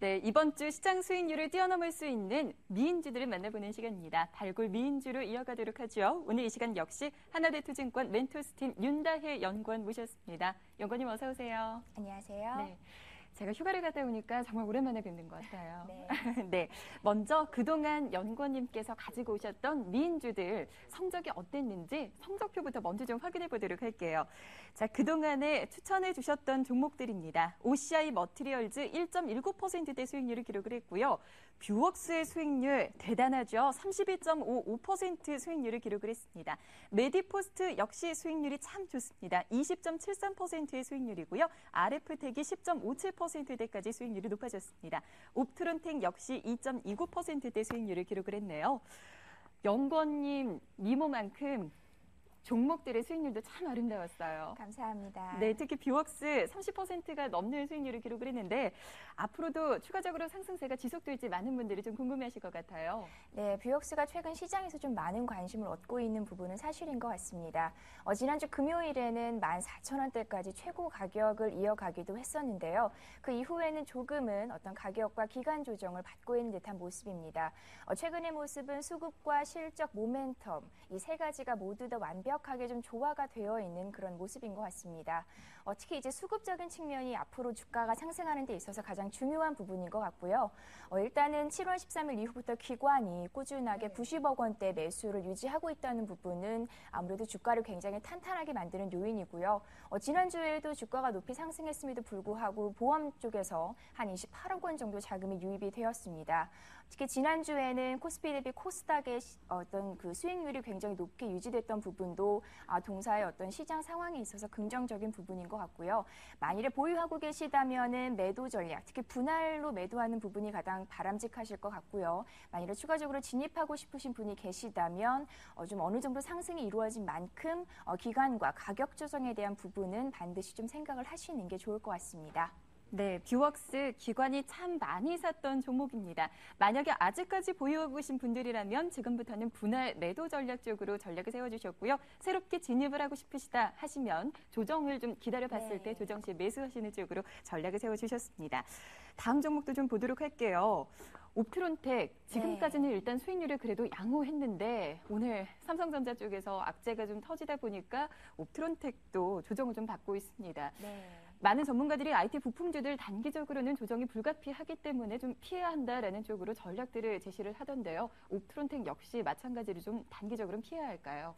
네, 이번 주 시장 수익률을 뛰어넘을 수 있는 미인주들을 만나보는 시간입니다. 발굴 미인주로 이어가도록 하죠. 오늘 이 시간 역시 하나대투증권 멘토스팀 윤다혜 연구원 모셨습니다. 연구원님 어서 오세요. 안녕하세요. 네. 제가 휴가를 갔다 오니까 정말 오랜만에 뵙는 것 같아요. 네. 네. 먼저 그동안 연구원님께서 가지고 오셨던 미인주들 성적이 어땠는지 성적표부터 먼저 좀 확인해 보도록 할게요. 자, 그동안에 추천해 주셨던 종목들입니다. OCI 머티리얼즈 1.19%대 수익률을 기록을 했고요. 뷰웍스의 수익률 대단하죠. 31.55% 수익률을 기록을 했습니다. 메디포스트 역시 수익률이 참 좋습니다. 20.73%의 수익률이고요. RF텍이 10.57%대까지 수익률이 높아졌습니다. 옵트론텍 역시 2.29%대 수익률을 기록을 했네요. 연구원님 미모만큼 종목들의 수익률도 참 아름다웠어요. 감사합니다. 네, 특히 뷰웍스 30%가 넘는 수익률을 기록을 했는데 앞으로도 추가적으로 상승세가 지속될지 많은 분들이 좀 궁금해하실 것 같아요. 네, 뷰웍스가 최근 시장에서 좀 많은 관심을 얻고 있는 부분은 사실인 것 같습니다. 지난주 금요일에는 14,000원대까지 최고 가격을 이어가기도 했었는데요. 그 이후에는 조금은 어떤 가격과 기간 조정을 받고 있는 듯한 모습입니다. 최근의 모습은 수급과 실적, 모멘텀 이 세 가지가 모두 다 완벽하게 좀 조화가 되어 있는 그런 모습인 것 같습니다. 특히 이제 수급적인 측면이 앞으로 주가가 상승하는 데 있어서 가장 중요한 부분인 것 같고요. 일단은 7월 13일 이후부터 기관이 꾸준하게 90억 원대 매수를 유지하고 있다는 부분은 아무래도 주가를 굉장히 탄탄하게 만드는 요인이고요. 지난주에도 주가가 높이 상승했음에도 불구하고 보험 쪽에서 한 28억 원 정도 자금이 유입이 되었습니다. 특히 지난주에는 코스피 대비 코스닥의 어떤 그 수익률이 굉장히 높게 유지됐던 부분도 동사의 어떤 시장 상황에 있어서 긍정적인 부분인 것 같고요. 만일에 보유하고 계시다면은 매도 전략, 특히 분할로 매도하는 부분이 가장 바람직하실 것 같고요. 만일에 추가적으로 진입하고 싶으신 분이 계시다면 좀 어느 정도 상승이 이루어진 만큼 기간과 가격 조정에 대한 부분은 반드시 좀 생각을 하시는 게 좋을 것 같습니다. 네, 뷰웍스 기관이 참 많이 샀던 종목입니다. 만약에 아직까지 보유하고 계신 분들이라면 지금부터는 분할 매도 전략 쪽으로 전략을 세워주셨고요. 새롭게 진입을 하고 싶으시다 하시면 조정을 좀 기다려봤을 때 조정 시 매수하시는 쪽으로 전략을 세워주셨습니다. 다음 종목도 좀 보도록 할게요. 옵트론텍 지금까지는 일단 수익률을 그래도 양호했는데 오늘 삼성전자 쪽에서 악재가 좀 터지다 보니까 옵트론텍도 조정을 좀 받고 있습니다. 많은 전문가들이 IT 부품주들 단기적으로는 조정이 불가피하기 때문에 좀 피해야 한다라는 쪽으로 전략들을 제시를 하던데요. 옵트론텍 역시 마찬가지로 좀 단기적으로는 피해야 할까요?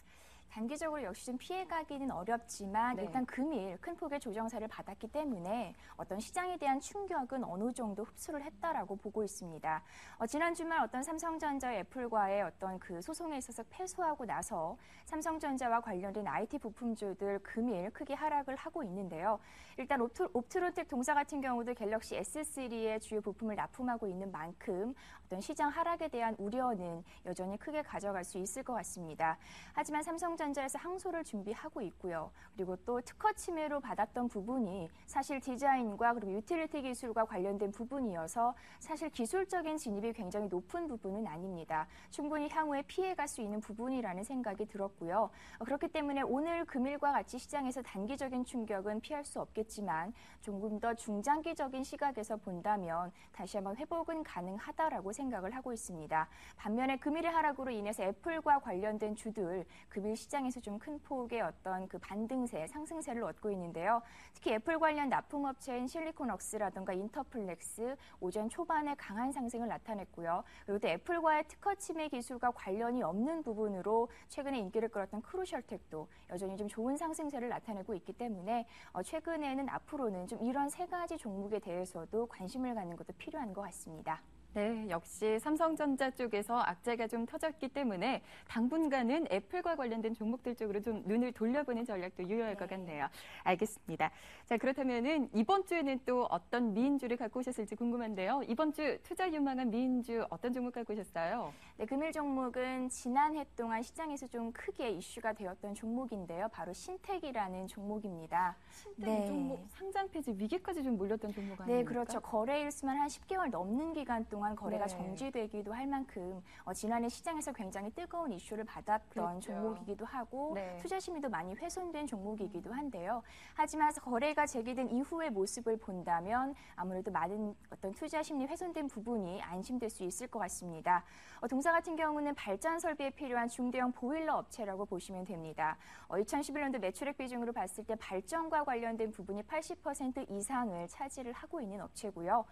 단기적으로 역시 좀 피해가기는 어렵지만 일단 금일 큰 폭의 조정사를 받았기 때문에 어떤 시장에 대한 충격은 어느 정도 흡수를 했다라고 보고 있습니다. 지난 주말 어떤 삼성전자, 애플과의 어떤 그 소송에 있어서 패소하고 나서 삼성전자와 관련된 IT 부품주들 금일 크게 하락을 하고 있는데요. 일단 옵트론텍 동사 같은 경우도 갤럭시 S3의 주요 부품을 납품하고 있는 만큼 어떤 시장 하락에 대한 우려는 여전히 크게 가져갈 수 있을 것 같습니다. 하지만 삼성전자에서 항소를 준비하고 있고요. 그리고 또 특허 침해로 받았던 부분이 사실 디자인과 그리고 유틸리티 기술과 관련된 부분이어서 사실 기술적인 진입이 굉장히 높은 부분은 아닙니다. 충분히 향후에 피해갈 수 있는 부분이라는 생각이 들었고요. 그렇기 때문에 오늘 금일과 같이 시장에서 단기적인 충격은 피할 수 없겠지만 조금 더 중장기적인 시각에서 본다면 다시 한번 회복은 가능하다라고 생각을 하고 있습니다. 반면에 금일의 하락으로 인해서 애플과 관련된 주들 금일 시장에서 좀 큰 폭의 어떤 그 반등세, 상승세를 얻고 있는데요. 특히 애플 관련 납품업체인 실리콘웍스라든가 인터플렉스 오전 초반에 강한 상승을 나타냈고요. 그리고 또 애플과의 특허 침해 기술과 관련이 없는 부분으로 최근에 인기를 끌었던 크루셜텍도 여전히 좀 좋은 상승세를 나타내고 있기 때문에 최근에는 앞으로는 좀 이런 세 가지 종목에 대해서도 관심을 갖는 것도 필요한 것 같습니다. 네, 역시 삼성전자 쪽에서 악재가 좀 터졌기 때문에 당분간은 애플과 관련된 종목들 쪽으로 좀 눈을 돌려보는 전략도 유효할 것 같네요. 알겠습니다. 자, 그렇다면은 이번 주에는 또 어떤 미인주를 갖고 오셨을지 궁금한데요. 이번 주 투자 유망한 미인주 어떤 종목 갖고 오셨어요? 네, 금일 종목은 지난해 동안 시장에서 좀 크게 이슈가 되었던 종목인데요. 바로 신택이라는 종목입니다. 신택 종목 상장 폐지 위기까지 좀 몰렸던 종목 아닙니까? 네, 그렇죠. 거래 일수만 한 10개월 넘는 기간 동안 동안 거래가 네. 정지되기도 할 만큼 지난해 시장에서 굉장히 뜨거운 이슈를 받았던 그렇죠. 종목이기도 하고 네. 투자 심리도 많이 훼손된 종목이기도 한데요. 하지만 거래가 재개된 이후의 모습을 본다면 아무래도 많은 어떤 투자 심리 훼손된 부분이 안심될 수 있을 것 같습니다. 동사 같은 경우는 발전 설비에 필요한 중대형 보일러 업체라고 보시면 됩니다. 2011년도 매출액 비중으로 봤을 때 발전과 관련된 부분이 80% 이상을 차지를 하고 있는 업체고요.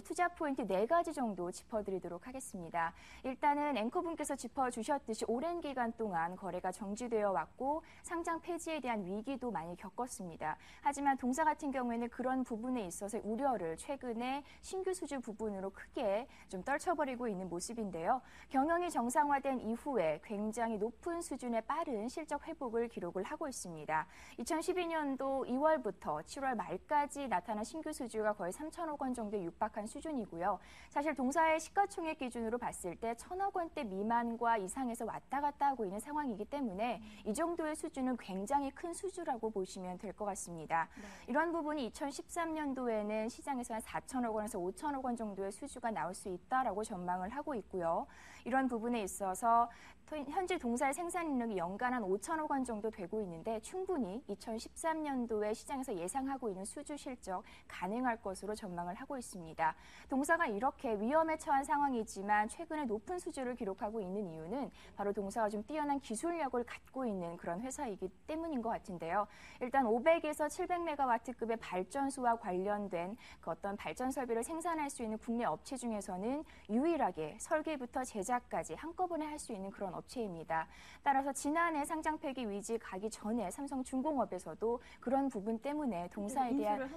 투자 포인트 4가지 정도 짚어드리도록 하겠습니다. 일단은 앵커분께서 짚어주셨듯이 오랜 기간 동안 거래가 정지되어 왔고 상장 폐지에 대한 위기도 많이 겪었습니다. 하지만 동사 같은 경우에는 그런 부분에 있어서 우려를 최근에 신규 수주 부분으로 크게 좀 떨쳐버리고 있는 모습인데요. 경영이 정상화된 이후에 굉장히 높은 수준의 빠른 실적 회복을 기록을 하고 있습니다. 2012년도 2월부터 7월 말까지 나타난 신규 수주가 거의 3천억 원 정도에 육박한 수준이고요. 사실 동사의 시가총액 기준으로 봤을 때 1,000억 원대 미만과 이상에서 왔다 갔다 하고 있는 상황이기 때문에 이 정도의 수주는 굉장히 큰 수주라고 보시면 될 것 같습니다. 네. 이런 부분이 2013년도에는 시장에서 한 4천억 원에서 5천억 원 정도의 수주가 나올 수 있다라고 전망을 하고 있고요. 이런 부분에 있어서 현재 동사의 생산 능력이 연간 한 5천억 원 정도 되고 있는데 충분히 2013년도에 시장에서 예상하고 있는 수주 실적 가능할 것으로 전망을 하고 있습니다. 동사가 이렇게 위험에 처한 상황이지만 최근에 높은 수주를 기록하고 있는 이유는 바로 동사가 좀 뛰어난 기술력을 갖고 있는 그런 회사이기 때문인 것 같은데요. 일단 500에서 700메가와트급의 발전소와 관련된 그 어떤 발전 설비를 생산할 수 있는 국내 업체 중에서는 유일하게 설계부터 제작까지 한꺼번에 할 수 있는 그런 업체입니다. 따라서 지난해 상장 폐기 위기 가기 전에 삼성중공업에서도 그런 부분 때문에 동사에 대한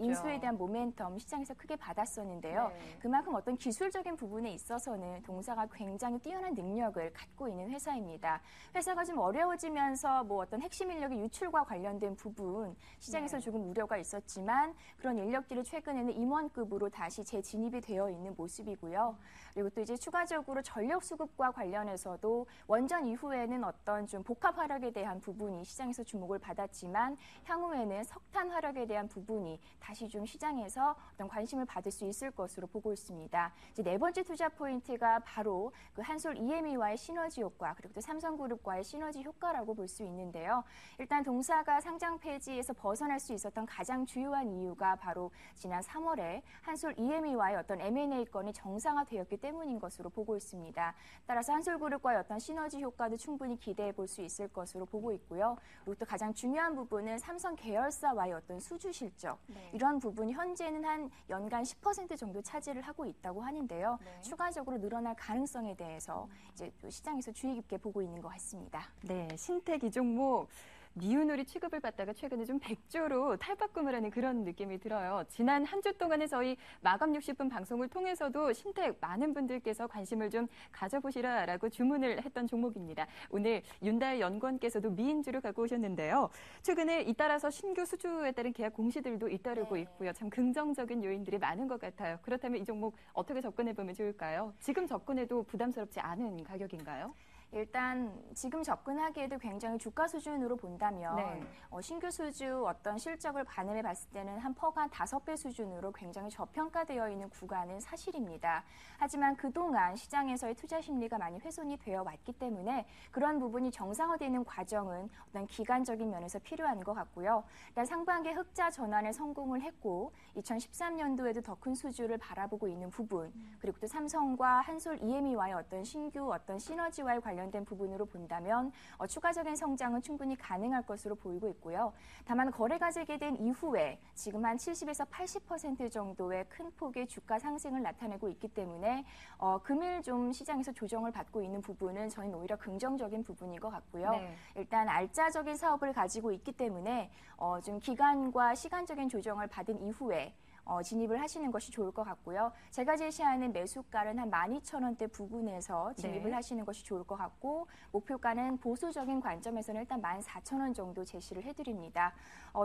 인수에 대한 모멘텀 시장에서 크게 받았었는데요. 네. 그만큼 어떤 기술적인 부분에 있어서는 동사가 굉장히 뛰어난 능력을 갖고 있는 회사입니다. 회사가 좀 어려워지면서 어떤 핵심 인력의 유출과 관련된 부분 시장에서 네. 조금 우려가 있었지만 그런 인력들이 최근에는 임원급으로 다시 재진입이 되어 있는 모습이고요. 그리고 또 이제 추가적으로 전력 수급과 관련해서도 원전 이후에는 어떤 좀 복합 화력에 대한 부분이 시장에서 주목을 받았지만 향후에는 석탄 화력에 대한 부분이 다시 좀 시장에서 어떤 관심을 받을 수 있을 것으로 보고 있습니다. 이제 네 번째 투자 포인트가 바로 그 한솔 EME와의 시너지 효과 그리고 또 삼성그룹과의 시너지 효과라고 볼 수 있는데요. 일단 동사가 상장 폐지에서 벗어날 수 있었던 가장 주요한 이유가 바로 지난 3월에 한솔 EME와의 어떤 M&A 건이 정상화되었기 때문인 것으로 보고 있습니다. 따라서 한솔그룹과의 어떤 시너지 효과도 충분히 기대해 볼 수 있을 것으로 보고 있고요. 그리고 또 가장 중요한 부분은 삼성 계열사와의 어떤 수주 실적 이런 부분이 현재는 한 연간 10% 정도 차지를 하고 있다고 하는데요. 추가적으로 늘어날 가능성에 대해서 이제 또 시장에서 주의 깊게 보고 있는 것 같습니다. 네, 신택 이 종목 미운오리 취급을 받다가 최근에 좀 백조로 탈바꿈을 하는 그런 느낌이 들어요. 지난 한 주 동안의 저희 마감 60분 방송을 통해서도 신택 많은 분들께서 관심을 좀 가져보시라라고 주문을 했던 종목입니다. 오늘 윤다혜 연구원께서도 미인주를 갖고 오셨는데요. 최근에 잇따라서 신규 수주에 따른 계약 공시들도 잇따르고 있고요. 참 긍정적인 요인들이 많은 것 같아요. 그렇다면 이 종목 어떻게 접근해보면 좋을까요? 지금 접근해도 부담스럽지 않은 가격인가요? 일단 지금 접근하기에도 굉장히 주가 수준으로 본다면 신규 수주 어떤 실적을 반응해 봤을 때는 한 퍼가 5배 수준으로 굉장히 저평가되어 있는 구간은 사실입니다. 하지만 그동안 시장에서의 투자 심리가 많이 훼손이 되어 왔기 때문에 그런 부분이 정상화되는 과정은 어떤 기간적인 면에서 필요한 것 같고요. 일단 상반기에 흑자 전환에 성공을 했고 2013년도에도 더 큰 수주를 바라보고 있는 부분 그리고 또 삼성과 한솔 EME와의 어떤 신규 어떤 시너지와의 관련된 부분으로 본다면 추가적인 성장은 충분히 가능할 것으로 보이고 있고요. 다만 거래가 재개된 이후에 지금 한 70에서 80% 정도의 큰 폭의 주가 상승을 나타내고 있기 때문에 금일 좀 시장에서 조정을 받고 있는 부분은 저희는 오히려 긍정적인 부분인 것 같고요. 일단 알짜적인 사업을 가지고 있기 때문에 좀 기간과 시간적인 조정을 받은 이후에 진입을 하시는 것이 좋을 것 같고요. 제가 제시하는 매수가는 한 12,000원대 부근에서 진입을 하시는 것이 좋을 것 같고 목표가는 보수적인 관점에서는 일단 14,000원 정도 제시를 해드립니다.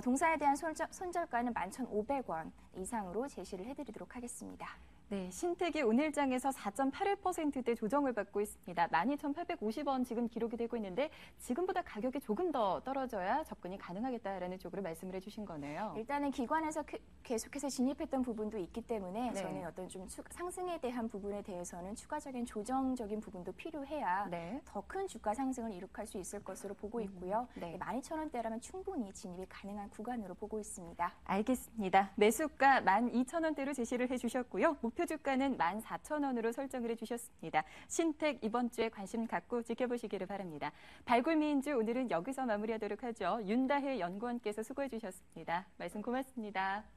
동사에 대한 손절가는 11,500원 이상으로 제시를 해드리도록 하겠습니다. 네, 신택이 오늘장에서 4.81%대 조정을 받고 있습니다. 12,850원 지금 기록이 되고 있는데 지금보다 가격이 조금 더 떨어져야 접근이 가능하겠다라는 쪽으로 말씀을 해주신 거네요. 일단은 기관에서 계속해서 진입했던 부분도 있기 때문에 네. 저는 어떤 좀 상승에 대한 부분에 대해서는 추가적인 조정적인 부분도 필요해야 네. 더 큰 주가 상승을 이룩할 수 있을 것으로 보고 있고요. 네. 12,000원대라면 충분히 진입이 가능한 구간으로 보고 있습니다. 알겠습니다. 매수가 12,000원대로 제시를 해주셨고요. 목표 주가는 14,000원으로 설정을 해주셨습니다. 신택 이번 주에 관심 갖고 지켜보시기를 바랍니다. 발굴미인주 오늘은 여기서 마무리하도록 하죠. 윤다혜 연구원께서 수고해 주셨습니다. 말씀 고맙습니다.